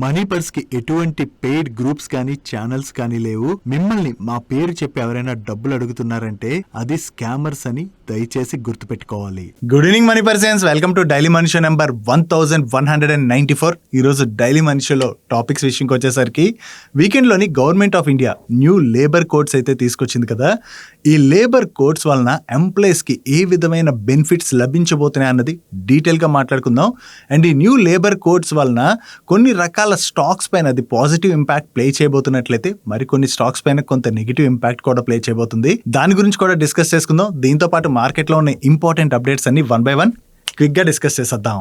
Money purse కి ఎటువంటి paid groups కానీ ఛానల్స్ కానీ లేవు. మిమ్మల్ని మా పేరు చెప్పి ఎవరైనా డబ్బులు అడుగుతున్నారంటే అది స్కామర్స్ అని దయచేసి గుర్తుపెట్టుకోవాలి. Good evening money persons, welcome to daily money show number 1194. ఈ రోజు డైలీ మనీ షోలో టాపిక్స్ విషయంకి వచ్చేసరికి వీకెండ్ లోని government of India new labour codes అయితే తీసుకొచ్చింది కదా. ఈ లేబర్ కోడ్స్ వలన ఎంప్లాయీస్ కి ఏ విధమైన బెనిఫిట్స్ లభించబోతున్నాయి అన్నది డీటెయిల్ గా మాట్లాడుకుందాం. అండ్ ఈ న్యూ లేబర్ కోడ్స్ వలన కొన్ని రకాల స్టాక్స్ పైన అది పాజిటివ్ ఇంపాక్ట్ ప్లే చేయబోతున్నట్లయితే మరికొన్ని స్టాక్స్ పైన కొంత నెగిటివ్ ఇంపాక్ట్ కూడా ప్లే చేయబోతుంది. దాని గురించి కూడా డిస్కస్ చేసుకుందాం. దీంతో పాటు మార్కెట్ లో ఉన్న ఇంపార్టెంట్ అప్డేట్స్ అన్ని వన్ బై వన్ క్విక్ గా డిస్కస్ చేసేద్దాం.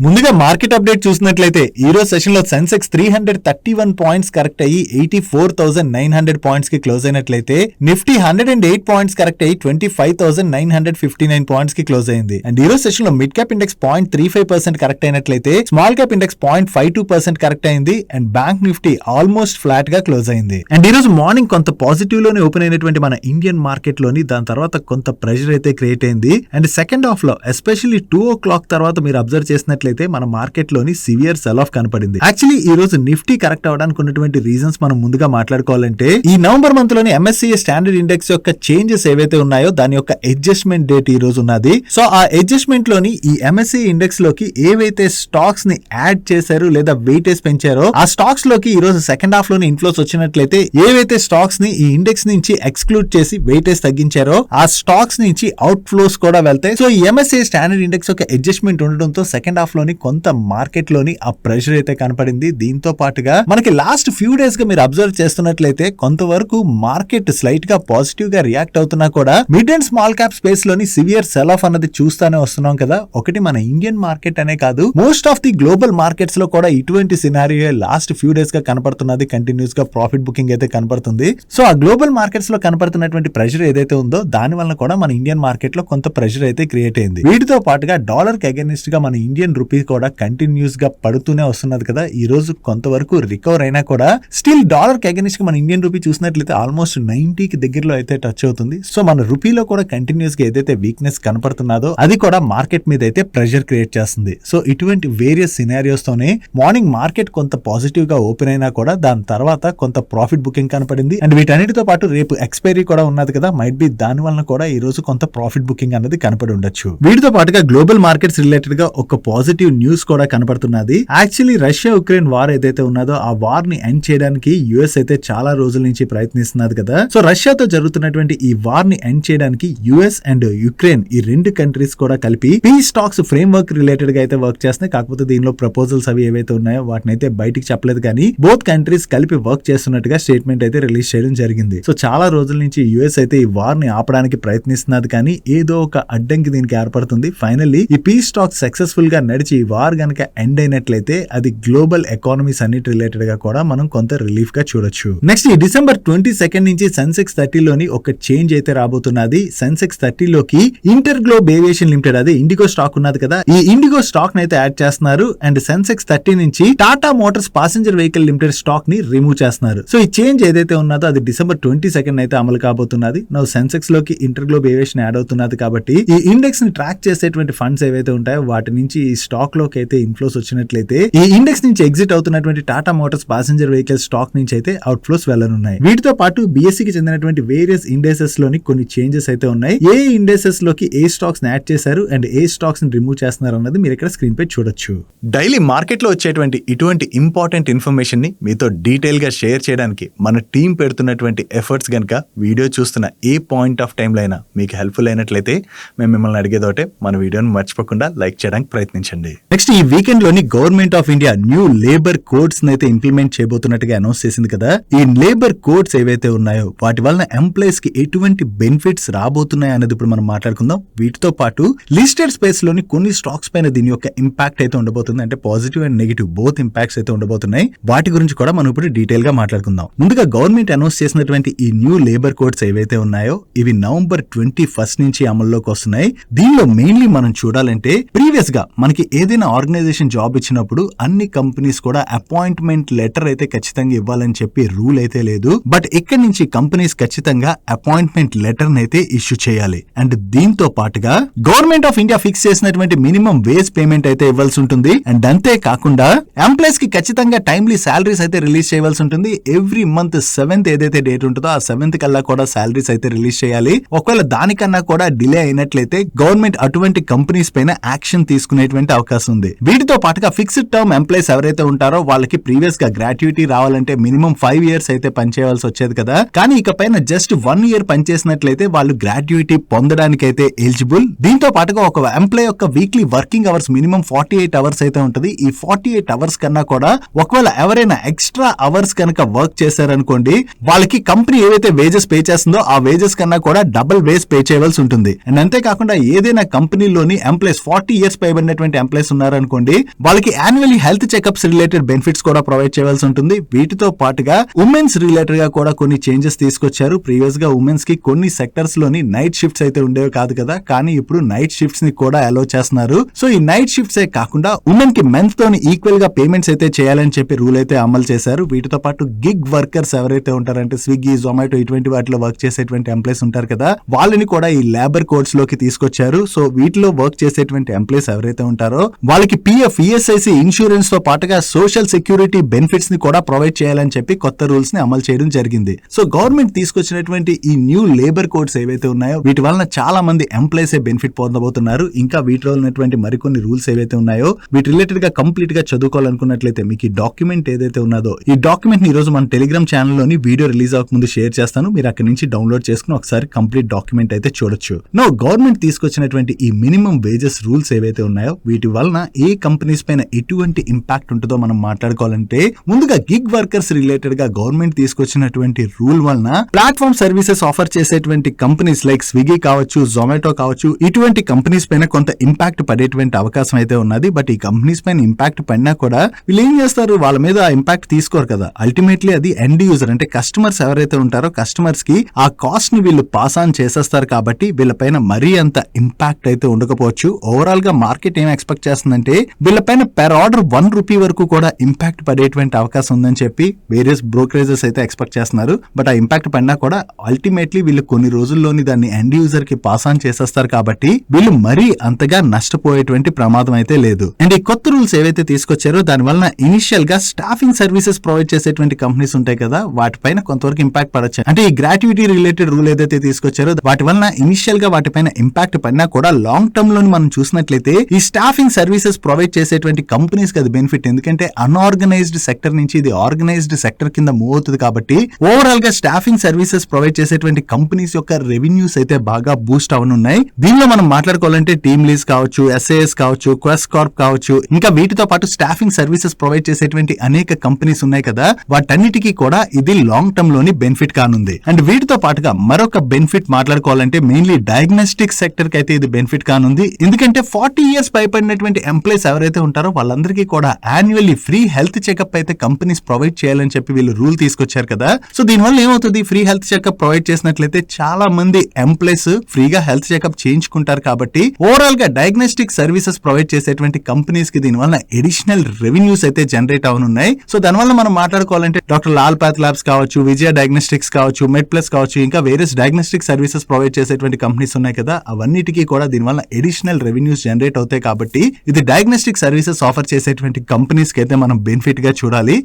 ముందుగా మార్కెట్ అప్డేట్ చూసినట్లయితే ఈ రోజు సెషన్ లో సెన్సెక్స్ 331 పాయింట్స్ కరెక్ట్ అయ్యి 84,900 పాయింట్స్ కి క్లోజ్ అయినట్లయితే నిఫ్టీ 108 పాయింట్స్ కరెక్ట్ అయ్యి 25,959 పాయింట్స్ కి క్లోజ్ అయింది. అండ్ ఈ రోజు సెషన్ లో మిడ్ క్యాప్ ఇండెక్స్ 0.35% కరెక్ట్ అయినట్లయితే స్మాల్ క్యాప్ ఇండెక్స్ 0.52% కరెక్ట్ అయింది. And bank Nifty almost flat గా క్లోజ్ అయింది. అండ్ ఈ రోజు మార్నింగ్ కొంత పాజిటివ్ లోనే ఓపెన్ అయినటువంటి మన ఇండియన్ మార్కెట్ లోని దాని తర్వాత కొంత ప్రెషర్ అయితే క్రియేట్ అయింది. అండ్ సెకండ్ హాఫ్ లో ఎస్పెషల్లీ 2 o'clock తర్వాత మీరు అబ్జర్వ్ చేసినట్లయితే మన మార్కెట్ లోని సివియర్ సెల్ ఆఫ్ కనపడింది. యాక్చువల్లీ ఈ రోజు నిఫ్టీ కరెక్ట్ అవడానికి ఉన్నటువంటి రీజన్స్ మనం ముందుగా మాట్లాడుకోవాలంటే ఈ నవంబర్ మంత్ లోని MSCI స్టాండర్డ్ ఇండెక్స్ యొక్క చేంజెస్ ఏవైతే ఉన్నాయో దాని యొక్క అడ్జస్ట్మెంట్ డేట్ ఈ రోజు ఉన్నది. సో ఆ అడ్జస్ట్మెంట్ లోని ఈ MSCI ఇండెక్స్ లోకి ఏవైతే స్టాక్స్ ని యాడ్ చేశారు లేదా వెయిటేజ్ పెంచారో ఆ స్టాక్స్ లోకి ఈ రోజు సెకండ్ హాఫ్ లోని ఇన్ఫ్లోస్ వచ్చినట్లయితే ఏవైతే స్టాక్స్ ని ఈ ఇండెక్స్ నుంచి ఎక్స్క్లూడ్ చేసి వెయిటేజ్ తగ్గించారో ఆ స్టాక్స్ నుంచి అవుట్ ఫ్లోస్ కూడా వెళ్తాయి. సో ఈ MSCI స్టాండర్డ్ ఇండెక్స్ యొక్క అడ్జస్ట్మెంట్ ఉండడంతో సెకండ్ హాఫ్ లోని కొంత మార్కెట్ లోని ఆ ప్రెషర్ అయితే కనపడింది. దీంతో పాటుగా మనకి లాస్ట్ ఫ్యూ డేస్ గా మీరు అబ్జర్వ్ చేస్తున్నట్లయితే కొంతవరకు మార్కెట్ స్లైట్ గా పాజిటివ్ గా రియాక్ట్ అవుతున్నా కూడా mid and small cap space లోని సివియర్ సెల్ ఆఫ్ అన్నది చూస్తానే వస్తున్నాం కదా. ఒకటి మన ఇండియన్ మార్కెట్ అనే కాదు, most of the global markets లో కూడా ఇటువంటి సినారియో లాస్ట్ ఫ్యూ డేస్ గా కనపడుతున్నది. కంటిన్యూస్ గా ప్రాఫిట్ బుకింగ్ అయితే కనపడుతుంది. సో ఆ గ్లోబల్ మార్కెట్స్ లో కనపడుతున్నటువంటి ప్రెషర్ ఏదైతే ఉందో దాని వల్ల కూడా మన ఇండియన్ మార్కెట్ లో కొంత ప్రెషర్ అయితే క్రియేట్ అయింది. వీటితో పాటుగా డాలర్ కి అగైనెస్ట్ గా మన ఇండియన్ రూపీ కూడా కంటిన్యూస్ గా పడుతూనే వస్తున్నది కదా. ఈ రోజు కొంతవరకు రికవర్ అయినా కూడా స్టిల్ డాలర్ కి అగైనెస్ట్ గా మన ఇండియన్ రూపీ చూసినట్లయితే ఆల్మోస్ట్ 90 కి దగ్గరలో అయితే టచ్ అవుతుంది. సో మన రూపీలో కూడా కంటిన్యూస్ గా ఏదైతే వీక్నెస్ కనపడుతున్నదో అది కూడా మార్కెట్ మీద అయితే ప్రెషర్ క్రియేట్ చేస్తుంది. సో ఇటువంటి వేరియస్ సినారియోస్ తోనే మార్నింగ్ మార్కెట్ కొంత పాజిటివ్ గా ఓపెన్ అయినా కూడా దాని తర్వాత కొంత ప్రాఫిట్ బుకింగ్ కనపడింది. అండ్ వీటన్నిటితో పాటు రేపు ఎక్స్పైరీ కూడా ఉన్నది కదా, మైట్ బి దాని వలన కూడా ఈ రోజు కొంత ప్రాఫిట్ బుకింగ్ అనేది కనపడి ఉండొచ్చు. వీటితో పాటుగా గ్లోబల్ మార్కెట్స్ రిలేటెడ్ గా ఒక పాజిటివ్ న్యూస్ కూడా కనపడుతున్నది. యాక్చువల్లీ రష్యా ఉక్రెయిన్ వార్ ఏదైతే ఉన్నదో ఆ వార్ ని ఎండ్ చేయడానికి యుఎస్ అయితే చాలా రోజుల నుంచి ప్రయత్నిస్తున్నది కదా. సో రష్యాతో జరుగుతున్నటువంటి ఈ వార్ ని ఎండ్ చేయడానికి యుఎస్ అండ్ యుక్రెయిన్ ఈ రెండు కంట్రీస్ కూడా కలిపి piece talks frame work related గా అయితే వర్క్ చేస్తున్నాయి. కాకపోతే దీనిలో ప్రపోజల్స్ అవి ఏవైతే ఉన్నాయో వాటిని అయితే బయటికి చెప్పలేదు, కానీ బోత్ కంట్రీస్ కలిపి వర్క్ చేస్తున్నట్టుగా స్టేట్మెంట్ అయితే రిలీజ్ చేయడం జరిగింది. సో చాలా రోజుల నుంచి యుఎస్ అయితే ఈ వార్ ని ఆపడానికి ప్రయత్నిస్తున్నది, కానీ ఏదో ఒక అడ్డంకి దీనికి ఏర్పడుతుంది. ఫైనల్లీ ఈ పీస్ టాక్స్ సక్సెస్ఫుల్ గా నడిచి ఈ వార్ గనక ఎండ్ అయినట్లయితే అది గ్లోబల్ ఎకానమీస్ అన్నిటి రిలేటెడ్ గా కూడా మనం కొంత రిలీఫ్ గా చూడొచ్చు. నెక్స్ట్ ఈ డిసెంబర్ 22 నుంచి సెన్సెక్స్ 30 లోని ఒక చేంజ్ అయితే రాబోతున్నది. సెన్సెక్స్ 30 లోకి ఇంటర్ గ్లోబ్ ఏవియేషన్ లిమిటెడ్ అదే ఇండిగో స్టాక్ ఉన్నది కదా, ఈ ఇండిగో స్టాక్ ని అయితే యాడ్ చేస్తున్నారు. అండ్ సెన్సెక్స్ 30 నుంచి Tata Motors passenger vehicle limited stock ని రిమూవ్ చేస్తున్నారు. సో ఈ చేంజ్ ఏదైతే ఉన్నదో అది డిసెంబర్ 22 అయితే అమలు కాబోతున్నది. నౌ సెన్సెక్స్ లోకి ఇంటర్ గ్లోబ్ ఏవియేషన్ యాడ్ అవుతున్నది కాబట్టి ఈ ఇండెక్స్ ని ట్రాక్ చేసేటువంటి ఫండ్స్ ఏవైతే ఉంటాయో వాటి నుంచి ఈ స్టాక్ లోకి అయితే ఇన్ఫ్లోస్ వచ్చినట్లయితే ఈ ఇండెక్స్ నుంచి ఎగ్జిట్ అవుతున్నటువంటి Tata Motors passenger vehicle stock నుంచి అయితే అవుట్ ఫ్లోస్ వెళ్ళనున్నాయి. వీటితో పాటు BSE కి చెందినటువంటి వేరియస్ ఇండెక్సెస్ లోని కొన్ని చేంజెస్ అయితే ఉన్నాయి. ఏ ఇండెక్సెస్ లోకి ఏ స్టాక్స్ ని యాడ్ చేశారు అండ్ ఏ స్టాక్స్ ని రిమూవ్ చేస్తున్నారు అన్నది మీరు ఇక్కడ స్క్రీన్ పై చూడొచ్చు. డైలీ మార్కెట్ లో వచ్చేటువంటి ఇటువంటి ఇంపార్టెంట్ ఇన్ఫర్మేషన్ ని మీతో డీటెయిల్ గా షేర్ చేయడానికి మన టీం పెడుతున్నటువంటి ఎఫర్ట్స్ గనక వీడియో చూస్తున్న ఏ పాయింట్ ఆఫ్ టైం లో అయినా మీకు హెల్ప్ఫుల్ అయినట్లయితే మేము మిమ్మల్ని అడిగేదోటే మన వీడియోని మర్చిపోకుండా లైక్ చేయడానికి ప్రయత్నించండి. నెక్స్ట్ ఈ వీకెండ్ లోని government of India new labour codes అయితే ఇంప్లిమెంట్ చేయబోతున్నట్టుగా అనౌన్స్ చేసింది కదా. ఈ లేబర్ కోడ్స్ ఏవైతే ఉన్నాయో వాటి వలన ఎంప్లాయీస్ కి ఎటువంటి బెనిఫిట్స్ రాబోతున్నాయి అనేది ఇప్పుడు మనం మాట్లాడుకుందాం. వీటితో పాటు లిస్టెడ్ స్పేస్ లోని కొన్ని స్టాక్స్ పైన దీని యొక్క ఇంపాక్ట్ అయితే ఉండబోతుంది. అంటే positive and negative both impacts అయితే ఉండబోతున్నాయి. వాటి గురించి కూడా మనం ఇప్పుడు డీటెయిల్ గా మాట్లాడుకుందాం. ముందుగా గవర్నమెంట్ అనౌన్స్ చేసినటువంటి ఈ న్యూ లేబర్ కోడ్స్ ఏవైతే ఉన్నాయో ఇవి నవంబర్ 21 నుంచి అమల్లోకి వస్తున్నాయి. దీనిలో మెయిన్లీ మనం చూడాలంటే ప్రీవియస్ గా మనకి ఏదైనా ఆర్గనైజేషన్ జాబ్ ఇచ్చినప్పుడు అన్ని కంపెనీస్ కూడా అపాయింట్మెంట్ లెటర్ అయితే ఖచ్చితంగా ఇవ్వాలని చెప్పి రూల్ అయితే లేదు. బట్ ఇక్కడ నుంచి కంపెనీస్ ఖచ్చితంగా అపాయింట్మెంట్ లెటర్ అయితే ఇష్యూ చేయాలి. అండ్ దీంతో పాటుగా గవర్నమెంట్ ఆఫ్ ఇండియా ఫిక్స్ చేసినటువంటి మినిమం వేజ్ పేమెంట్ అయితే ఇవ్వాల్సి ఉంటుంది. అండ్ అంతే కాకుండా ఎంప్లాయీస్ కి ఖచ్చితంగా టైమ్లీ సాలరీస్ అయితే రిలీజ్ చేయవలసి ఉంటుంది. ఎవ్రీ మంత్ 7th ఏదైతే డేట్ ఉంటుందో ఆ 7th కల్లా కూడా సాలరీస్ అయితే రిలీజ్ చేయాలి. ఒకవేళ దానికన్నా కూడా డిలే అయినట్లయితే గవర్నమెంట్ అటువంటి కంపెనీస్ పైన యాక్షన్ తీసుకునేటువంటి అవకాశం ఉంది. వీటితో పాటుగా ఫిక్స్డ్ టర్మ్ ఎంప్లాయీస్ ఎవరైతే ఉంటారో వాళ్ళకి ప్రీవియస్ గా గ్రాట్యుటీ రావాలంటే మినిమం 5 years అయితే పనిచేయవలసి వచ్చేది కదా. కానీ ఇకపైన జస్ట్ 1 year పనిచేసినట్లయితే వాళ్ళు గ్రాట్యుటీ పొందడానికి అయితే ఎలిజిబుల్. దీంతో పాటుగా ఒక ఎంప్లాయీ యొక్క weekly working hours minimum 48 hours అయితే ఉంటుంది. ఈ 48 hours కన్నా కూడా ఒకవేళ ఎవరైనా ఎక్స్ట్రా అవర్స్ కనుక వర్క్ చేశారనుకోండి వాళ్ళకి కంపెనీ ఏవైతే వేజెస్ పే చేస్తుందో ఆ వేజెస్ కన్నా కూడా డబుల్ వేజ్ పే చేయవలసి ఉంటుంది. అండ్ అంతేకాకుండా ఏదైనా కంపెనీలోని ఎంప్లాయీస్ 40 years పైబడినటువంటి ఎంప్లాయీస్ ఉన్నారనుకోండి వాళ్ళకి annually health checkups related benefits కూడా ప్రొవైడ్ చేయవలసి ఉంటుంది. వీటితో పాటుగా ఉమెన్స్ రిలేటెడ్ గా కూడా కొన్ని చేంజెస్ తీసుకొచ్చారు. ప్రీవియస్ గా ఉమెన్స్ కి కొన్ని సెక్టర్స్ లోని నైట్ షిఫ్ట్స్ అయితే ఉండేవి కాదు కదా, కానీ ఇప్పుడు నైట్ షిఫ్ట్స్ ని కూడా అలో చేస్తున్నారు. సో ఈ నైట్ షిఫ్ట్స్ ఏ కాకుండా ఉమెన్ కి మెన్స్ తోని ఈక్వల్ గా పేమెంట్స్ అయితే చేయాలని చెప్పి రూల్ అయితే అమలు చేశారు. వీటితో పాటు గిగ్ వర్కర్స్ ఎవరైతే ఉంటారంటే స్విగ్గీ, జొమాటో ఇటువంటి వాటిలో వర్క్ చేసేటువంటి ఎంప్లాయీస్ ఉంటారు కదా వాళ్ళని కూడా ఈ లేబర్ కోడ్స్ లోకి తీసుకొచ్చారు. సో వీటిలో వర్క్ చేసేటువంటి ఎంప్లాయీస్ ఎవరైతే ఉంటారో వాళ్ళకి పిఎఫ్, ఈఎస్ఐసి ఇన్సూరెన్స్ తో పాటుగా సోషల్ సెక్యూరిటీ బెనిఫిట్స్ ని కూడా ప్రొవైడ్ చేయాలని చెప్పి కొత్త రూల్స్ ని అమలు చేయడం జరిగింది. సో గవర్నమెంట్ తీసుకొచ్చినటువంటి ఈ న్యూ లేబర్ కోడ్స్ ఏవైతే ఉన్నాయో వీటి వలన చాలా మంది ఎంప్లాయీస్ బెనిఫిట్ పొందబోతున్నారు. ఇంకా వీటిలో ఉన్నటువంటి మరికొన్ని రూల్స్ ఏవైతే ఉన్నాయో వీటి రిలేటెడ్ గా కంప్లీట్ గా చదువుకోవాలనుకున్నట్లయితే మీకు ఈ డాక్యుమెంట్ ఏదైతే ఉన్నదో ఈ డాక్యుమెంట్ ని ఈ రోజు మన టెలిగ్రామ్ ఛానల్ లోని వీడియో రిలీజ్ అవ్వక ముందు షేర్ చేస్తాను. మీరు అక్కడి నుంచి డౌన్లోడ్ చేసుకుని ఒకసారి కంప్లీట్ డాక్యుమెంట్ అయితే చూడొచ్చు. నో గవర్నమెంట్ తీసుకొచ్చినటువంటి ఈ మినిమం వేజెస్ రూల్స్ ఏవైతే ఉన్నాయో వీటి వలన ఏ కంపెనీస్ పైన ఎటువంటి ఇంపాక్ట్ ఉంటుందో మనం మాట్లాడుకోవాలంటే ముందుగా గిగ్ వర్కర్స్ రిలేటెడ్ గా గవర్నమెంట్ తీసుకొచ్చినటువంటి రూల్ వలన ప్లాట్ఫామ్ సర్వీసెస్ ఆఫర్ చేసేటువంటి కంపెనీస్ లైక్ స్విగ్గీ కావచ్చు, జొమాటో కావచ్చు ఇటువంటి కంపెనీస్ పైన కొంత ఇంపాక్ట్ పడేటువంటి అవకాశం అయితే ఉన్నది. బట్ ఈ కంపెనీస్ పైన ఇంపాక్ట్ పడినా కూడా వీళ్ళు ఏం చేస్తారు, వాళ్ళ మీద ఇంపాక్ట్ తీసుకోరు కదా. అల్టిమేట్లీ అది ఎండ్ యూజర్ అంటే కస్టమర్స్ ఎవరైతే ఉంటారో కస్టమర్స్ కి ఆ కాస్ట్ ని వీళ్ళు పాస్ ఆన్ చేసేస్తారు కాబట్టి వీళ్ళపైన మరీ అంత ఇంపాక్ట్ అయితే ఉండకపోవచ్చు. ఓవరాల్ గా మార్కెట్ ఏం ఎక్స్పెక్ట్ చేస్తుందంటే వీళ్ళపైన పెర్ ఆర్డర్ 1 rupee వరకు కూడా ఇంపాక్ట్ పడేటువంటి అవకాశం ఉందని చెప్పి వేరియస్ బ్రోకరేజెస్ అయితే ఎక్స్పెక్ట్ చేస్తున్నారు. బట్ ఆ ఇంపాక్ట్ పడినా కూడా అల్టిమేట్లీ వీళ్ళు కొన్ని రోజుల్లోని దాన్ని ఎండ్ యూజర్ కి పాస్ ఆన్ చేసేస్తారు కాబట్టి వీళ్ళు మరీ అంతగా నష్టపోయేటువంటి ప్రమాదం అయితే లేదు. అండ్ ఈ కొత్త రూల్స్ ఏవైతే తీసుకొచ్చారో దాని వలన ఇనిషియల్ గా స్టాఫింగ్ సర్వీసెస్ ప్రొవైడ్ చేసేటువంటి కంపెనీస్ ఉంటాయి కదా వాటిపైన కొంతవరకు ఇంపాక్ట్ పడచ్చు. అంటే ఈ గ్రాట్యుటీ రిలేటెడ్ రూల్ ఏదైతే తీసుకొచ్చారో వాటి వలన ఇనిషియల్ గా వాటిపైన ఇంపాక్ట్ పడినా కూడా లాంగ్ టర్మ్ లో మనం చూసినట్లయితే ఈ స్టాఫింగ్ సర్వీసెస్ ప్రొవైడ్ చేసేటువంటి కంపెనీస్ కి అది బెనిఫిట్. ఎందుకంటే అన్ఆర్గనైజ్డ్ సెక్టర్ నుంచి ఇది ఆర్గనైజ్డ్ సెక్టర్ కింద మూవ్ అవుతుంది కాబట్టి ఓవరాల్ గా స్టాఫింగ్ సర్వీసెస్ ప్రొవైడ్ చేసేటువంటి కంపెనీస్ యొక్క రెవెన్యూస్ అయితే బాగా బూస్ట్ అవనున్నాయి. దీనిలో మనం మాట్లాడుకోవాలంటే టీమ్ లీజ్ కావచ్చు, ఎస్ఏఎస్ కావచ్చు, క్వెస్ట్ కార్ప్ కావచ్చు, ఇంకా వీటితో పాటు స్టాఫింగ్ సర్వీసెస్ ప్రొవైడ్ చేసేటువంటి అనేక కంపెనీస్ ఉన్నాయి కదా వాటన్నిటికీ కూడా ఇది లాంగ్ టర్మ్ లోని బెనిఫిట్ కానుంది. అండ్ వీటితో పాటుగా మరొక బెనిఫిట్ మాట్లాడుకోవాలంటే మెయిన్లీ డయాగ్నోస్టిక్ సెక్టర్ కి అయితే ఇది బెనిఫిట్ కానుంది. ఎందుకంటే 40 years పైబడినటువంటి ఎంప్లాయీస్ ఎవరైతే ఉంటారో వాళ్ళందరికీ కూడా యాన్యువల్లీ ఫ్రీ హెల్త్ చెకప్ అయితే కంపెనీస్ ప్రొవైడ్ చేయాలని చెప్పి వీళ్ళు రూల్ తీసుకొచ్చారు కదా. సో దీనివల్ల ఏమవుతుంది, ఫ్రీ హెల్త్ చెకప్ ప్రొవైడ్ చేసినట్లయితే చాలా మంది ఎంప్లాయీస్ ఫ్రీగా హెల్త్ చెకప్ చేయించుకుంటారు కాబట్టి ఓవరాల్ గా డయాగ్నోస్టిక్ సర్వీసెస్ ప్రొవైడ్ చేసేటువంటి కంపెనీస్ కి దీనివల్ల ఎడిషనల్ రెవెన్యూస్ అయితే జనరేట్ అవనున్నాయి. సో దానివల్ల మనం మాట్లాడుకోవాలంటే డాక్టర్ లాల్ పాత్ ల్యాబ్స్ కావచ్చు, విజయ డయాగ్నోస్టిక్స్ కావచ్చు, మెడ్ ప్లస్ కావచ్చు, ఇంకా వేరియస్ డయాగ్నోస్టిక్ సర్వీసెస్ ప్రొవైడ్ చేసేటువంటి కంపెనీస్ ఉన్నాయి కదా అవన్నిటికీ కూడా దీనివల్ల ఎడిషనల్ రెవెన్యూస్ జనరేట్ అవుతాయి కాబట్టి ఇది డయాగ్నోస్టిక్ సర్వీసెస్ ఆఫర్ చేసేటువంటి కంపెనీస్ కి అయితే మనం బెనిఫిట్ గా చూడాలి.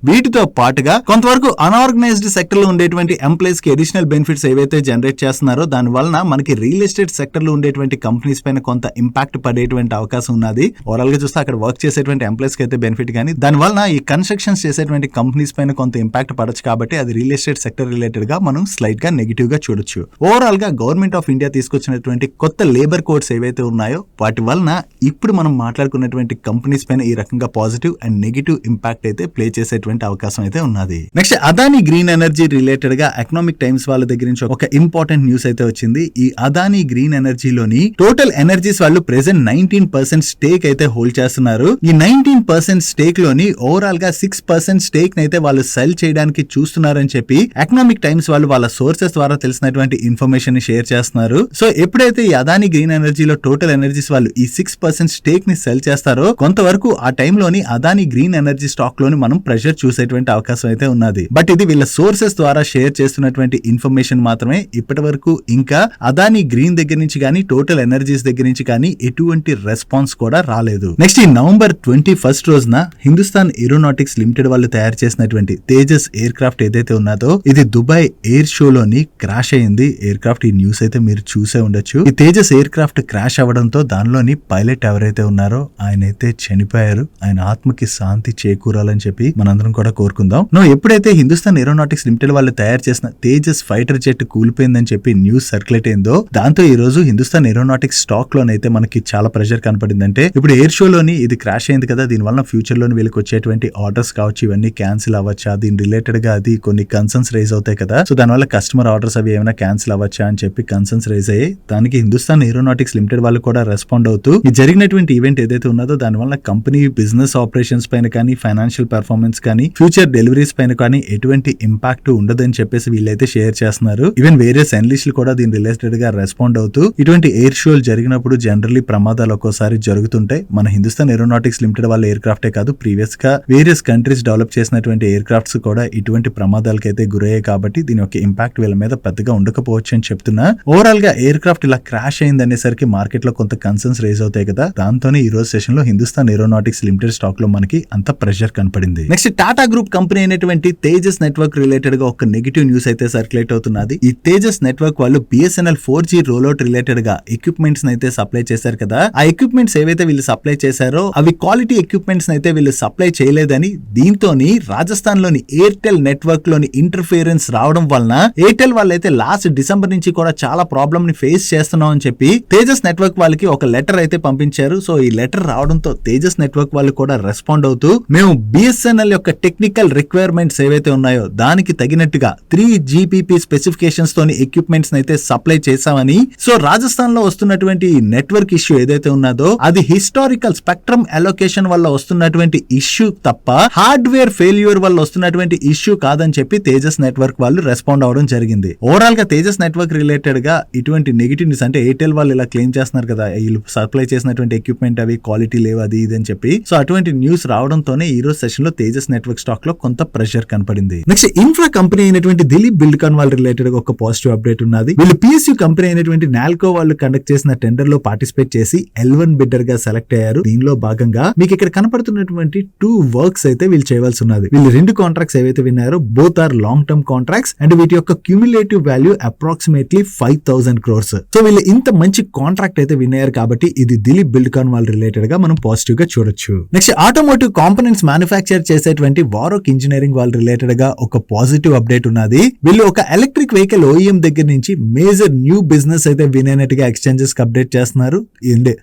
వీటితో పాటుగా కొంతవరకు అన్ఆర్గనైజ్డ్ సెక్టర్ లో ఉండేటువంటి ఎంప్లాయీస్ కి ఎడిషనల్ బెనిఫిట్స్ ఏవైతే జనరేట్ చేస్తున్నారో దాని వలన మనకి రియల్ ఎస్టేట్ సెక్టర్ లో ఉండేటువంటి కంపెనీస్ పైన కొంత ఇంపాక్ట్ పడేటువంటి అవకాశం ఉన్నది. ఓవరాల్ గా చూస్తే అక్కడ వర్క్ చేసేటువంటి ఎంప్లాయీస్ కి అయితే బెనిఫిట్ కానీ దాని వలన ఈ కన్స్ట్రక్షన్స్ చేసేటువంటి కంపెనీస్ పైన కొంత ఇంపాక్ట్ పడచ్చు కాబట్టి అది రియల్ ఎస్టేట్ సెక్టర్ రిలేటెడ్ గా మనం స్లైట్ గా నెగిటివ్ గా చూడొచ్చు. ఓవరాల్ గా గవర్నమెంట్ ఆఫ్ ఇండియా తీసుకొచ్చినటువంటి కొత్త లేబర్ కోడ్స్ ఏవైతే ఉన్నాయో వాటి వలన ఇప్పుడు మనం మాట్లాడుకున్నటువంటి కంపెనీస్ పైన ఈ రకంగా పాజిటివ్ అండ్ నెగిటివ్ ఇంపాక్ట్ అయితే ప్లే చేసేటువంటి అవకాశం అయితే ఉన్నది. Next Adani green energy related గా ఎకనామిక్ టైమ్స్ వాళ్ళ దగ్గర నుంచి ఒక ఇంపార్టెంట్ న్యూస్ అయితే వచ్చింది. ఈ అదానీ గ్రీన్ ఎనర్జీలోని టోటల్ ఎనర్జీస్ వాళ్ళు ప్రెసెంట్ 19% స్టేక్ అయితే హోల్డ్ చేస్తున్నారు. ఈ 19% స్టేక్ లోని ఓవరాల్ గా 6% స్టేక్ అయితే వాళ్ళు సెల్ చేయడానికి చూస్తున్నారని చెప్పి ఎకనామిక్ టైమ్స్ వాళ్ళు వాళ్ళ సోర్సెస్ ద్వారా తెలిసినటువంటి ఇన్ఫర్మేషన్ ని షేర్ చేస్తున్నారు. సో ఎప్పుడైతే ఈ అదానీ గ్రీన్ ఎనర్జీలో టోటల్ ఎనర్జీస్ వాళ్ళు ఈ 6% స్టేక్ ని సెల్ చేస్తారో కొంతవరకు ఆ టైంలోని అదాని గ్రీన్ ఎనర్జీ స్టాక్ లోని మనం ప్రెషర్ చూసేటువంటి అవకాశం అయితే ఉన్నది. బట్ ఇది వీళ్ళ సోర్సెస్ ద్వారా షేర్ చేస్తున్నటువంటి ఇన్ఫర్మేషన్ మాత్రమే. ఇప్పటి వరకు ఇంకా అదాని గ్రీన్ దగ్గర నుంచి కానీ టోటల్ ఎనర్జీస్ దగ్గర నుంచి కానీ ఎటువంటి రెస్పాన్స్ కూడా రాలేదు. నెక్స్ట్ ఈ నవంబర్ 21 రోజున హిందుస్థాన్ ఏరోనాటిక్స్ లిమిటెడ్ వాళ్ళు తయారు చేసినటువంటి తేజస్ ఎయిర్ క్రాఫ్ట్ ఏదైతే ఉన్నదో ఇది దుబాయ్ ఎయిర్ షోలోని క్రాష్ అయింది. ఎయిర్ క్రాఫ్ట్ ఈ న్యూస్ అయితే మీరు చూసే ఉండొచ్చు. ఈ తేజస్ ఎయిర్ క్రాఫ్ట్ క్రాష్ అవ్వడంతో దానిలోని పైలట్ ఎవరైతే ఉన్నారో ఆయన అయితే చనిపోయారు. ఆయన ఆత్మకి శాంతి చేకూరాలని చెప్పి మనందరం కూడా కోరుకుందాం. ఎప్పుడైతే హిందుస్థాన్ ఏరోనాటిక్స్ లిమిటెడ్ వాళ్ళు తయారు చేసిన తేజస్ ఫైటర్ జెట్ కూలిపోయిందని చెప్పి న్యూస్ సర్క్యులేట్ అయిందో దాంతో ఈ రోజు హిందుస్థాన్ ఏరోనాటిక్స్ స్టాక్ లోనైతే మనకి చాలా ప్రెషర్ కనపడిందంటే ఇప్పుడు ఎయిర్ షోలోని ఇది క్రాష్ అయింది కదా, దీనివల్ల ఫ్యూచర్ లోని వీళ్ళకి వచ్చేటువంటి ఆర్డర్స్ కావచ్చు ఇవన్నీ క్యాన్సిల్ అవ్వచ్చా, దీని రిలేటెడ్ గా అది కొన్ని కన్సర్న్స్ రైజ్ అవుతాయి కదా. సో దానివల్ల కస్టమర్ ఆర్డర్స్ అవి ఏమైనా క్యాన్సిల్ అవ్వచ్చా అని చెప్పి కన్సర్న్స్ రైజ్ అయ్యాయి. దానికి హిందుస్థాన్ ఏరోనాటిక్స్ లిమిటెడ్ వాళ్ళు కూడా రెస్పాండ్ అవుతూ ఈ జరిగినటువంటి ఈవెంట్ ఏదైతే ఉన్నదో దానివల్ల కంపెనీ బిజినెస్ ఆపరేషన్స్ పైన కానీ ఫైనాన్షియల్ పెర్ఫార్మెన్స్ కానీ ఫ్యూచర్ డెలివరీస్ పైన కానీ ఎటువంటి ఇంపాక్ట్ ఉండదని చెప్పేసి వీళ్ళైతే షేర్ చేస్తున్నారు. ఈవెన్ వేరియస్ అనలిస్టులు కూడా దీని రిలేటెడ్ గా రెస్పాండ్ అవుతూ ఇటువంటి ఎయిర్ షోలు జరిగినప్పుడు జనరల్లీ ప్రమాదాలు ఒక్కోసారి జరుగుతుంటాయి. మన హిందుస్థాన్ ఏరోనాటిక్స్ లిమిటెడ్ వాళ్ళ ఎయిర్ క్రాఫ్టే కాదు ప్రీవియస్ గా వేరియస్ కంట్రీస్ డెవలప్ చేసినటువంటి ఎయిర్ క్రాఫ్ట్స్ కూడా ఇటువంటి ప్రమాదాలకైతే గురయ్యాయి. కాబట్టి దీని యొక్క ఇంపాక్ట్ వీళ్ళ మీద పెద్దగా ఉండకపోవచ్చు అని చెప్తున్నా. ఓవరాల్ గా ఎయిర్ క్రాఫ్ట్ ఇలా క్రాష్ అయింది అనేసరికి మార్కెట్ లో కొంత కన్సర్న్స్ రైజ్ అవుతాయి కదా. దాంతోనే ఈ రోజు సెషన్ లో హిందుస్థాన్ ఏరోనాటిక్స్ లిమిటెడ్ స్టాక్ లో మనకి అంత ప్రెషర్ కనపడింది. నెక్స్ట్ టాటా గ్రూప్ కంపెనీ అయినటువంటి తేజస్ నెట్వర్క్ రిలేటెడ్ గా ఒక నెగిటివ్ న్యూస్ అయితే సర్క్యులేట్ అవుతున్నది. ఈ తేజస్ నెట్వర్క్ వాళ్ళు BSNL 4G రోల్అవుట్ రిలేటెడ్ గా ఎక్విప్మెంట్స్ అయితే సప్లై చేశారు కదా. ఆ ఎక్విప్మెంట్స్ ఏవైతే వీళ్ళు సప్లై చేశారో అవి క్వాలిటీ ఎక్విప్మెంట్స్ అయితే వీళ్ళు సప్లై చేయలేదని దీంతోని రాజస్థాన్ లోని ఎయిర్టెల్ నెట్వర్క్ లోని ఇంటర్ఫియరెన్స్ రావడం వలన ఎయిర్టెల్ వాళ్ళైతే లాస్ట్ డిసెంబర్ నుంచి కూడా చాలా ప్రాబ్లమ్ ని ఫేస్ చేస్తున్నాం అని చెప్పి తేజస్ నెట్వర్క్ వాళ్ళకి ఒక లెటర్ అయితే పంపించారు. సో ఈ లెటర్ రావడంతో తేజస్ నెట్వర్క్ వాళ్ళు కూడా రెస్పాండ్ అవుతూ మేము BSNL యొక్క టెక్నికల్ రిక్వైర్మెంట్స్ ఏవైతే ఉన్నాయో దానికి తగినట్టుగా 3GPP స్పెసిఫికేషన్స్ తోని ఎక్విప్మెంట్స్ అయితే సప్లై చేశామని. సో రాజస్థాన్ లో వస్తున్నటువంటి నెట్వర్క్ ఇష్యూ ఏదైతే ఉన్నదో అది హిస్టారికల్ స్పెక్ట్రమ్ అలొకేషన్ వల్ల వస్తున్నటువంటి ఇష్యూ తప్ప హార్డ్వేర్ ఫెయిల్యూర్ వల్ల వస్తున్నటువంటి ఇష్యూ కాదని చెప్పి తేజస్ నెట్వర్క్ వాళ్ళు రెస్పాండ్ అవడం జరిగింది. ఓవరాల్ గా తేజస్ నెట్వర్క్ రిలేటెడ్ గా ఇటువంటి నెగిటివ్ న్యూస్ అంటే ఎయిర్టెల్ వాళ్ళు ఇలా క్లెయిమ్ చేస్తున్నారు కదా వీళ్ళు సప్లై చేసినటువంటి ఎక్విప్మెంట్ అవి క్వాలిటీ లేవు అది ఇది అని చెప్పి. సో అటువంటి న్యూస్ రావడంతోనే ఈ రోజు సెషన్ లో తేజస్ నెట్వర్క్ స్టాక్ లో కొంత ప్రెషర్ కనపడింది. నెక్స్ట్ ఇన్ఫ్రా కంపెనీ అయినటువంటి దిలీప్ బిల్డ్కాన్ వాళ్ళ రిలేటెడ్ గా ఒక పాజిటివ్ అప్డేట్ ఉన్నది. వీళ్ళు PSU కంపెనీ అయినటువంటి నాల్కో వాళ్ళు కండక్ట్ చేసిన టెండర్ లో పార్టిసిపేట్ చేసి L1 బిడ్డర్ గా సెలెక్ట్ అయ్యారు. దీనిలో భాగంగా మీకు ఇక్కడ కనపడుతున్నటువంటి 2 వర్క్స్ అయితే వీళ్ళు చేయవలసి ఉన్నది. వీళ్ళు 2 కాంట్రాక్ట్స్ ఏవైతే విన్నారో both are long term contracts and వీటి యొక్క cumulative value approximately 5,000 crores. So వీళ్ళు ఇంత మంచి కాంట్రాక్ట్ అయితే విన్నారు కాబట్టి ఇది దిలీప్ బిల్డ్కాన్ వాళ్ళ రిలేటెడ్ గా మనం పాజిటివ్ గా చూడొచ్చు. నెక్స్ట్ ఆటోమోటివ్ కాంపోనెంట్స్ మ్యానుఫ్యాక్చర్ చేసేటువంటి వారోక్ ఇంజనీరింగ్ వాళ్ళ రిలేటెడ్ గా ఒక పాజిటివ్ అప్డేట్ ఉన్నది. వీళ్ళు ఒక ఎలక్ట్రిక్ వెహికల్ OEM దగ్గర నుంచి మేజర్ న్యూ బిజినెస్ అయితే విన్ అయినట్టుగా ఎక్స్చేంజెస్ కి అప్డేట్ చేస్తున్నారు.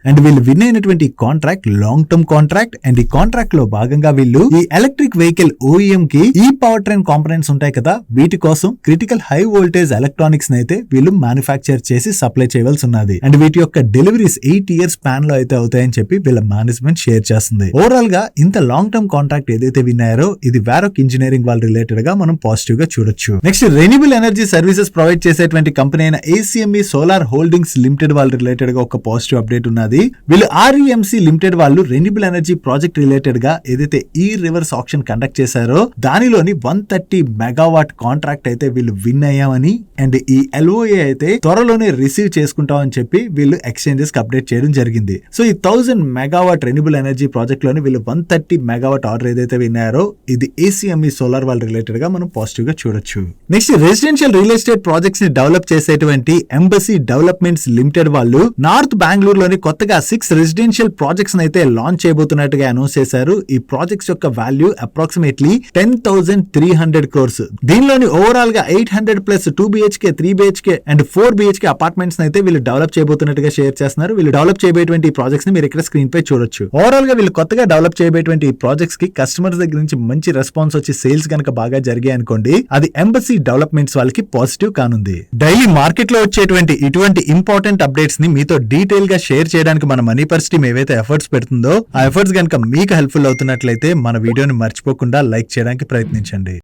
అండ్ వీళ్ళు విన్ అయినటువంటి contract long term contract and ఈ కాంట్రాక్ట్ లో భాగంగా వీళ్ళు ఈ ఎలక్ట్రిక్ వెహికల్ OEM కి ఈ పవర్ ట్రైన్ కాంపోనెంట్స్ ఉంటాయి కదా వీటి కోసం క్రిటికల్ హై వోల్టేజ్ ఎలక్ట్రానిక్స్ అయితే వీళ్ళు మ్యానుఫ్యాక్చర్ చేసి సప్లై చేయవలసి ఉన్నది. అండ్ వీటి యొక్క డెలివరీస్ 8 years స్పాన్ లో అయితే అవుతాయని చెప్పి వీళ్ళ మేనేజ్మెంట్ షేర్ చేస్తుంది. ఓవరాల్ గా ఇంత లాంగ్ టర్మ్ కాంట్రాక్ట్ ఏదైతే విన్నారో ఇది వారోక్ ఇంజనీరింగ్ వాళ్ళ రిలేటెడ్ గా మనం పాజిటివ్ గా చూడొచ్చు. Next renewable energy services provide చేసేటువంటి కంపెనీ అయిన ACME సోలార్ హోల్డింగ్స్ లిమిటెడ్ వాళ్ళ రిలేటెడ్ గా ఒక పాజిటివ్ అప్డేట్ ఉన్నది. వీళ్ళు REMC లిమిటెడ్ వాళ్ళు రెన్యూబుల్ ఎనర్జీ ప్రాజెక్ట్ రిలేటెడ్ గా ఏదైతే ఈ రివర్స్ ఆప్షన్ కండక్ట్ చేశారో దానిలోని 130 మెగావాట్ కాంట్రాక్ట్ అయితే వీళ్ళు విన్ అయ్యామని అండ్ ఈ LOA అయితే త్వరలోనే రిసీవ్ చేసుకుంటామని చెప్పి వీళ్ళు ఎక్స్చేంజెస్ కి అప్డేట్ చేయడం జరిగింది. సో ఈ 1000 మెగావాట్ రెన్యూబుల్ ఎనర్జీ ప్రాజెక్ట్ లోని వీళ్ళు 130 మెగావాట్ ఆర్డర్ ఏదైతే విన్నారో ఇది ACME సోలార్ వాళ్ళ రిలేటెడ్ గా మనం పాజిటివ్ గా చూడొచ్చు. Next residential real estate projects ని డెవలప్ చేసేటువంటి ఎంబసీ డెవలప్మెంట్స్ లిమిటెడ్ వాళ్ళు నార్త్ బెంగళూరులోని కొత్తగా 6 రెసిడెన్షియల్ ప్రాజెక్ట్స్ అయితే లాంచ్ చేయబోతున్నట్టుగా అనౌన్స్ చేశారు. ఈ ప్రాజెక్ట్స్ యొక్క వాల్యూ అప్రాక్సిమేట్లీ 10,300 crores. దీనిలోని ఓవరాల్ గా 800+ 2 BHK 3 BHK and 4 BHK apartments అయితే వీళ్ళు డెవలప్ చేయబోతున్నట్టుగా షేర్ చేస్తున్నారు. వీళ్ళు డెవలప్ చేయబోయేటువంటి ఈ ప్రాజెక్ట్స్ ని మీరు ఇక్కడ స్క్రీన్ పై చూడొచ్చు. ఓవరాల్ గా వీళ్ళు కొత్తగా డెవలప్ చేయబోయేటువంటి ఈ ప్రాజెక్ట్స్ కి కస్టమర్స్ దగ్గర నుంచి మంచి రెస్పాన్స్ వచ్చి సేల్స్ కనుక బాగా జరిగాయి అనుకోండి అది ఎంబసీ డెవలప్మెంట్స్ వాళ్ళకి పాజిటివ్ కానుంది. డైలీ మార్కెట్ లో వచ్చేటువంటి ఇటువంటి ఇంపార్టెంట్ అప్డేట్స్ ని మీతో డీటెయిల్ గా షేర్ చేయడానికి మన మనీ పర్స్ టీమ్ ఏవైతే ఎఫర్ట్స్ పెడుతుందో ఆ ఎఫర్ట్స్ కనుక మీకు హెల్ప్ఫుల్ అవుతున్నట్లయితే మన వీడియోని మర్చిపోకుండా లైక్ చేయడానికి ప్రయత్నించండి.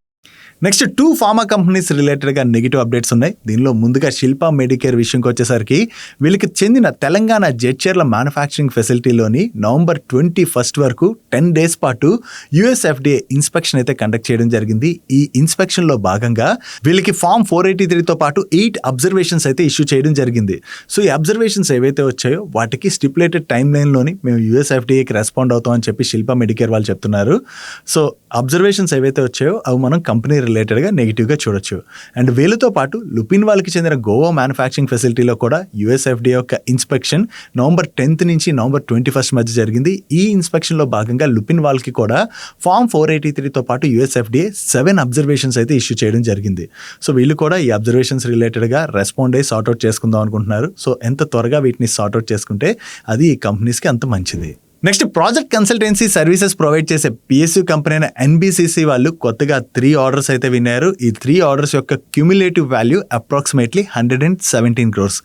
నెక్స్ట్ 2 ఫార్మా కంపెనీస్ రిలేటెడ్గా నెగిటివ్ అప్డేట్స్ ఉన్నాయి. దీనిలో ముందుగా శిల్పా మెడికేర్ విషయంకి వచ్చేసరికి వీళ్ళకి చెందిన తెలంగాణ జడ్చర్ల మ్యానుఫ్యాక్చరింగ్ ఫెసిలిటీలోని నవంబర్ 21 వరకు 10 days పాటు USFDA ఇన్స్పెక్షన్ అయితే కండక్ట్ చేయడం జరిగింది. ఈ ఇన్స్పెక్షన్లో భాగంగా వీళ్ళకి ఫామ్ 483తో పాటు 8 అబ్జర్వేషన్స్ అయితే ఇష్యూ చేయడం జరిగింది. సో ఈ అబ్జర్వేషన్స్ ఏవైతే వచ్చాయో వాటికి స్టిపులేటెడ్ టైమ్ లైన్లోని మేము USFDAకి రెస్పాండ్ అవుతామని చెప్పి శిల్పా మెడికేర్ వాళ్ళు చెప్తున్నారు. సో అబ్జర్వేషన్స్ ఏవైతే వచ్చాయో అవి మనం కంపెనీ రిలేటెడ్గా నెగిటివ్గా చూడొచ్చు. అండ్ వీళ్ళతో పాటు లుపిన్ వాళ్ళకి చెందిన గోవా మ్యానుఫ్యాక్చరింగ్ ఫెసిలిటీలో కూడా USFDA యొక్క ఇన్స్పెక్షన్ నవంబర్ 10th నుంచి నవంబర్ 21st మధ్య జరిగింది. ఈ ఇన్స్పెక్షన్లో భాగంగా లుపిన్ వాళ్ళకి కూడా ఫామ్ 483తో పాటు USFDA 7 అబ్జర్వేషన్స్ అయితే ఇష్యూ చేయడం జరిగింది. సో వీళ్ళు కూడా ఈ అబ్జర్వేషన్స్ రిలేటెడ్గా రెస్పాండ్ అయ్యి సార్ట్అవుట్ చేసుకుందాం అనుకుంటున్నారు. సో ఎంత త్వరగా వీటిని సార్ట్అవుట్ చేసుకుంటే అది ఈ కంపెనీస్కి అంత మంచిది. Next project consultancy services provide చేసే PSU కంపెనీ అయిన NBCC వాళ్ళు కొత్తగా 3 ఆర్డర్స్ అయితే విన్నారు. ఈ 3 ఆర్డర్స్ యొక్క క్యూములేటివ్ వాల్యూ అప్రాక్సిమేట్లీ 117 crores.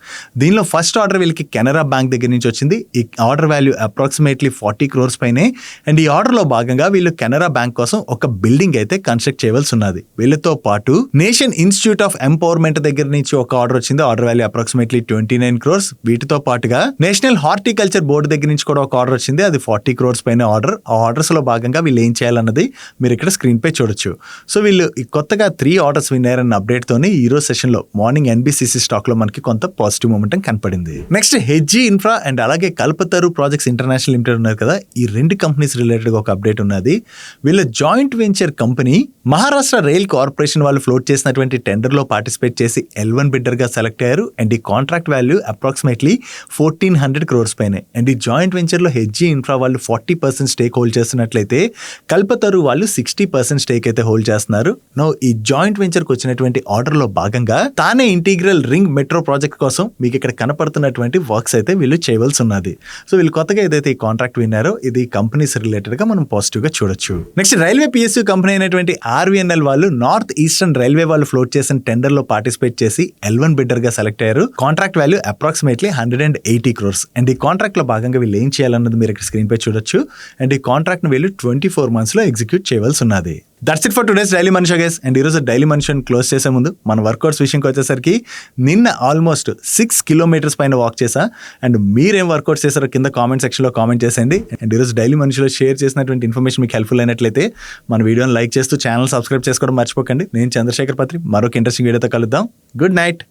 దీనిలో ఫస్ట్ ఆర్డర్ వీళ్ళకి కెనరా బ్యాంక్ దగ్గర నుంచి వచ్చింది. ఈ ఆర్డర్ వాల్యూ అప్రాక్సిమేట్లీ 40 crores పైనే. అండ్ ఈ ఆర్డర్లో భాగంగా వీళ్ళు కెనరా బ్యాంక్ కోసం ఒక బిల్డింగ్ అయితే కన్స్ట్రక్ట్ చేయవలసి ఉన్నది. వీళ్ళతో పాటు నేషన్ ఇన్స్టిట్యూట్ ఆఫ్ ఎంపవర్మెంట్ దగ్గర నుంచి ఒక ఆర్డర్ వచ్చింది. Order value approximately 29 crores. వీటితో పాటుగా నేషనల్ హార్టికల్చర్ బోర్డు దగ్గర నుంచి కూడా ఒక ఆర్డర్ వచ్చింది. అది 40 crores పైన ఆర్డర్. ఆ ఆర్డర్స్ లో భాగంగా వీళ్ళు ఏం చేయాలన్నది మీరు ఇక్కడ స్క్రీన్ పై చూడొచ్చు. సో వీళ్ళు కొత్తగా 3 ఆర్డర్స్ విన్నారన్న అప్డేట్ తోని ఈ రోజు సెషన్ లో మార్నింగ్ NBCC స్టాక్ లో మనకి కొంత పాజిటివ్ మొమెంటం కనపడింది. నెక్స్ట్ హెచ్జీ ఇన్ఫ్రా అండ్ అలాగే కల్పతరు ప్రాజెక్ట్స్ ఇంటర్నేషనల్ లిమిటెడ్ ఉన్నారు కదా, ఈ 2 కంపెనీస్ రిలేటెడ్ గా ఒక అప్డేట్ ఉన్నది. వీళ్ళ joint venture company Maharashtra rail corporation వాళ్ళు ఫ్లోట్ చేసినటువంటి టెండర్ లో పార్టిసిపేట్ చేసి L1 బిడ్డర్ గా సెలెక్ట్ అయ్యారు. అండ్ ఈ కాంట్రాక్ట్ వాల్యూ అప్రాక్సిమేట్లీ 1400 crores పైన. అండ్ ఈ జాయింట్ వెంచర్ లో హెచ్జీ ఇన్ఫ్రా వాళ్ళు 40% స్టేక్ హోల్డ్ చేస్తున్నట్లయితే కల్పతరు వాళ్ళు 60% స్టేక్ అయితే హోల్డ్ చేస్తున్నారు. నో ఈ జాయింట్ వెంచర్ కు వచ్చినటువంటి ఆర్డర్ లో భాగంగా తానే ఇంటిగ్రల్ రింగ్ మెట్రో ప్రాజెక్ట్ కోసం మీకు ఇక్కడ కనపడుతున్నటువంటి వర్క్స్ అయితే వీళ్ళు చేయవలసి ఉన్నది. సో వీళ్ళు కొత్తగా ఏదైతే ఈ కాంట్రాక్ట్ విన్నారో ఇది కంపెనీస్ రిలేటెడ్ గా మనం పాజిటివ్ గా చూడొచ్చు. నెక్స్ట్ రైల్వే PSU కంపెనీ అయినటువంటి RVNL వాళ్ళు నార్త్ ఈస్టర్న్ రైల్వే వాళ్ళు ఫ్లోట్ చేసిన టెండర్ లో పార్టిసిపేట్ చేసి L1 బిడ్డర్ గా సెలెక్ట్ అయ్యారు. Contract value approximately 180 crores. And ఈ కాంట్రాక్ట్ లో భాగంగా వీళ్ళు ఏం చేయాలన్నది మీరు ఇక్కడ స్క్రీన్ పై చూడొచ్చు. అండ్ ఈ కాంట్రాక్ట్ ని వీళ్ళు 24 months లో ఎగ్జిక్యూట్ చేయవలసి ఉన్నది. That's it for today's daily Manisha guys. And ఈరోజు డైలీ మనిషిని క్లోజ్ చేసే ముందు మన వర్కౌట్స్ విషయంకి వచ్చేసరికి నిన్న ఆల్మోస్ట్ 6 kilometers పైన వాక్ చేసా. అండ్ మీరేం వర్కౌట్స్ చేశారో కింద కామెంట్ సెక్షన్లో కామెంట్ చేసేయండి. అండ్ ఈరోజు డైలీ మనిషిలో షేర్ చేసినటువంటి ఇన్ఫర్మేషన్ మీకు హెల్ప్ఫుల్ అయినట్లయితే మన వీడియోని లైక్ చేస్తూ ఛానల్ సబ్స్క్రైబ్ చేసుకోవడం మర్చిపోకండి. నేను చంద్రశేఖర్ పత్రి మరొక ఇంట్రెస్టింగ్ వీడియోతో కలుద్దాం. Good night.